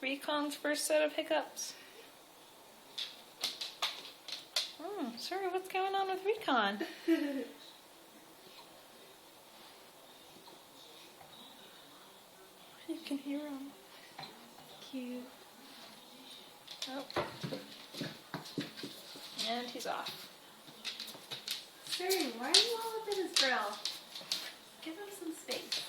Recon's first set of hiccups. Sorry, what's going on with Recon? You can hear him. Cute. Oh. And he's off. Siri, why are you all up in his grill? Give him some space.